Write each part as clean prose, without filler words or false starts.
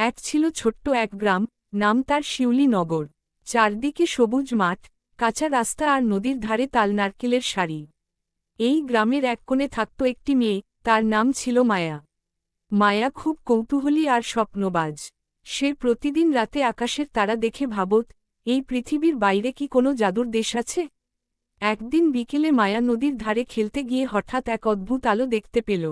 এক ছিল ছোট্ট এক গ্রাম, নাম তার শিউলি নগর। চারদিকে সবুজ মাঠ, কাঁচা রাস্তা আর নদীর ধারে তাল নারকেলের সারি। এই গ্রামের এক কোণে থাকত একটি মেয়ে, তার নাম ছিল মায়া। মায়া খুব কৌতূহলী আর স্বপ্নবাজ। সে প্রতিদিন রাতে আকাশের তারা দেখে ভাবত, এই পৃথিবীর বাইরে কি কোনো জাদুর দেশ আছে। একদিন বিকেলে মায়া নদীর ধারে খেলতে গিয়ে হঠাৎ এক অদ্ভুত আলো দেখতে পেল।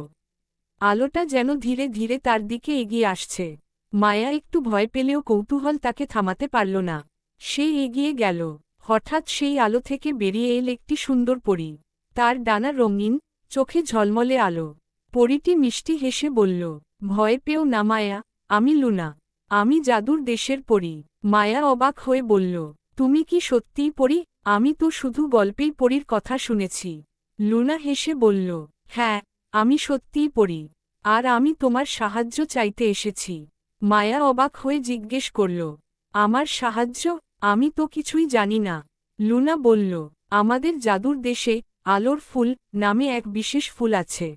আলোটা যেন ধীরে ধীরে তার দিকে এগিয়ে আসছে। মায়া একটু ভয় পেলেও কৌতূহল তাকে থামাতে পারল না। সে এগিয়ে গেল। হঠাৎ সেই আলো থেকে বেরিয়ে এল একটি সুন্দর পরী। তার ডানা রঙিন, চোখে ঝলমলে আলো। পরীটি মিষ্টি হেসে বলল, ভয় পেও না মায়া, আমি লুনা। আমি জাদুর দেশের পরী। মায়া অবাক হয়ে বলল, তুমি কি সত্যিই পরী? আমি তো শুধু গল্পেই পরীর কথা শুনেছি। লুনা হেসে বলল, হ্যাঁ, আমি সত্যিই পরী। আর আমি তোমার সাহায্য চাইতে এসেছি। মায়া অবাক হয়ে জিজ্ঞেস করল, আমার সাহায্য? আমি তো কিছুই জানি না। লুনা বলল, আমাদের জাদুর দেশে আলোর ফুল নামে এক বিশেষ ফুল আছে।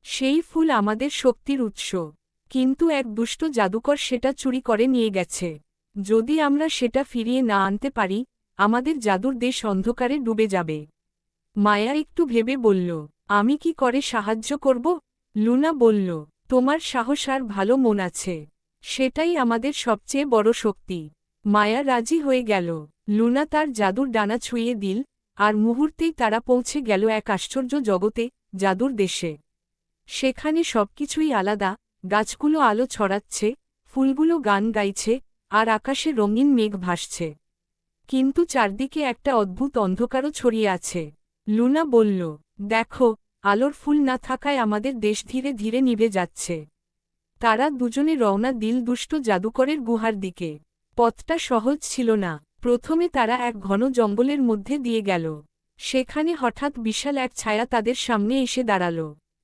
সেই ফুল আমাদের শক্তির উৎস। কিন্তু এক দুষ্ট জাদুকর সেটা চুরি করে নিয়ে গেছে। যদি আমরা সেটা ফিরিয়ে না আনতে পারি, আমাদের জাদুর দেশ অন্ধকারে ডুবে যাবে। মায়া একটু ভেবে বলল, আমি কি করে সাহায্য করব? লুনা বলল, তোমার সাহস আর ভালো মন আছে। সেটাই আমাদের সবচেয়ে বড় শক্তি। মায়া রাজি হয়ে গেল। লুনা তার জাদুর ডানা ছুঁয়ে দিল, আর মুহূর্তেই তারা পৌঁছে গেল এক আশ্চর্য জগতে, জাদুর দেশে। সেখানে সবকিছুই আলাদা, গাছগুলো আলো ছড়াচ্ছে, ফুলগুলো গান গাইছে, আর আকাশে রঙিন মেঘ ভাসছে। কিন্তু চারদিকে একটা অদ্ভুত অন্ধকারও ছড়িয়ে আছে। লুনা বলল, দেখো, আলোর ফুল না থাকায় আমাদের দেশ ধীরে ধীরে নিভে যাচ্ছে। তারা দুজনে রওনা দিল দুষ্ট জাদুকরের গুহার দিকে। পথটা সহজ ছিল না। প্রথমে তারা এক ঘন জঙ্গলের মধ্যে দিয়ে গেল। সেখানে হঠাৎ বিশাল এক ছায়া তাদের সামনে এসে দাঁড়াল।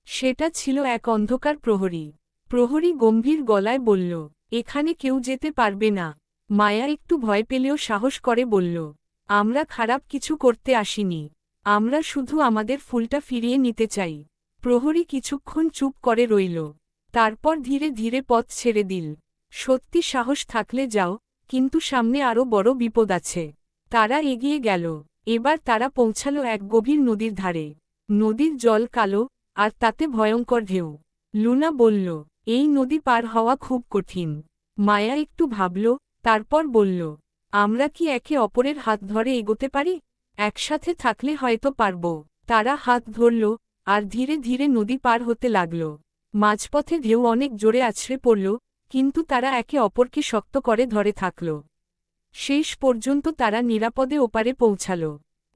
সেটা ছিল এক অন্ধকার প্রহরী। প্রহরী গম্ভীর গলায় বলল, এখানে কেউ যেতে পারবে না। মায়া একটু ভয় পেলেও সাহস করে বলল, আমরা খারাপ কিছু করতে আসিনি। আমরা শুধু আমাদের ফুলটা ফিরিয়ে নিতে চাই। প্রহরী কিছুক্ষণ চুপ করে রইল। তারপর ধীরে ধীরে পথ ছেড়ে দিল। সত্যি সাহস থাকলে যাও, কিন্তু সামনে আরও বড় বিপদ আছে। তারা এগিয়ে গেল। এবার তারা পৌঁছালো এক গভীর নদীর ধারে। নদীর জল কালো, আর তাতে ভয়ঙ্কর ঢেউ। লুনা বলল, এই নদী পার হওয়া খুব কঠিন। মায়া একটু ভাবল, তারপর বলল, আমরা কি একে অপরের হাত ধরে এগোতে পারি? একসাথে থাকলে হয়তো পারব। তারা হাত ধরল, আর ধীরে ধীরে নদী পার হতে লাগল। মাঝপথে ঢেউ অনেক জোরে আছড়ে পড়ল, কিন্তু তারা একে অপরকে শক্ত করে ধরে থাকল। শেষ পর্যন্ত তারা নিরাপদে ওপারে পৌঁছাল।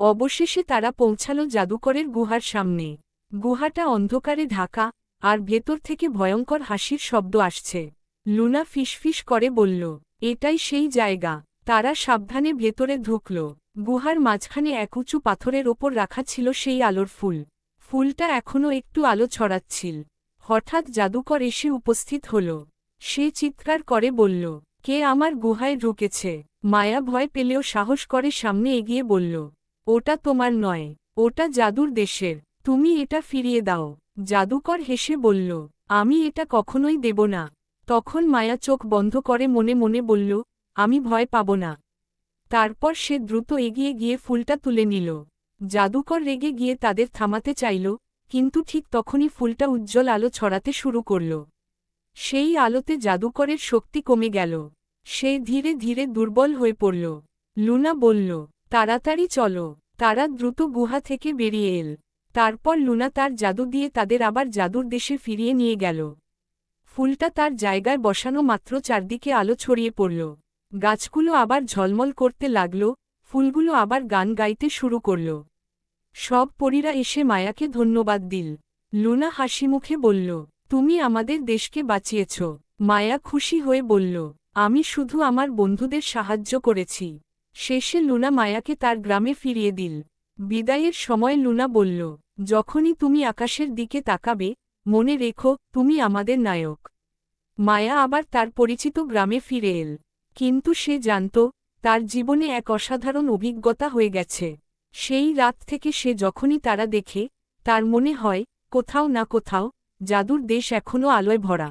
অবশেষে তারা পৌঁছাল জাদুকরের গুহার সামনে। গুহাটা অন্ধকারে ঢাকা, আর ভেতর থেকে ভয়ঙ্কর হাসির শব্দ আসছে। লুনা ফিসফিস করে বলল, এটাই সেই জায়গা। তারা সাবধানে ভেতরে ঢুকল। গুহার মাঝখানে এক উঁচু পাথরের ওপর রাখা ছিল সেই আলোর ফুল। ফুলটা এখনও একটু আলো ছড়াচ্ছিল। হঠাৎ জাদুকর এসে উপস্থিত হল। সে চিৎকার করে বলল, কে আমার গুহায় ঢুকেছে? মায়া ভয় পেলেও সাহস করে সামনে এগিয়ে বলল, ওটা তোমার নয়, ওটা জাদুর দেশের। তুমি এটা ফিরিয়ে দাও। জাদুকর হেসে বলল, আমি এটা কখনোই দেব না। তখন মায়া চোখ বন্ধ করে মনে মনে বলল, আমি ভয় পাব না। তারপর সে দ্রুত এগিয়ে গিয়ে ফুলটা তুলে নিল। জাদুকর রেগে গিয়ে তাদের থামাতে চাইল, কিন্তু ঠিক তখনই ফুলটা উজ্জ্বল আলো ছড়াতে শুরু করল। সেই আলোতে জাদুকরের শক্তি কমে গেল। সে ধীরে ধীরে দুর্বল হয়ে পড়ল। লুনা বলল, তাড়াতাড়ি চলো। তারা দ্রুত গুহা থেকে বেরিয়ে এল। তারপর লুনা তার জাদু দিয়ে তাদের আবার জাদুর দেশে ফিরিয়ে নিয়ে গেল। ফুলটা তার জায়গায় বসানো মাত্র চারদিকে আলো ছড়িয়ে পড়ল। গাছগুলো আবার ঝলমল করতে লাগল, ফুলগুলো আবার গান গাইতে শুরু করল। সব পরীরা এসে মায়াকে ধন্যবাদ দিল। লুনা হাসিমুখে বলল, তুমি আমাদের দেশকে বাঁচিয়েছ। মায়া খুশি হয়ে বলল, আমি শুধু আমার বন্ধুদের সাহায্য করেছি। শেষে লুনা মায়াকে তার গ্রামে ফিরিয়ে দিল। বিদায়ের সময় লুনা বলল, যখনই তুমি আকাশের দিকে তাকাবে, মনে রেখো, তুমি আমাদের নায়ক। মায়া আবার তার পরিচিত গ্রামে ফিরে এল। কিন্তু সে জানত, তার জীবনে এক অসাধারণ অভিজ্ঞতা হয়ে গেছে। সেই রাত থেকে সে যখনই তারা দেখে, তার মনে হয়, কোথাও না কোথাও জাদুর দেশ এখনও আলোয় ভরা।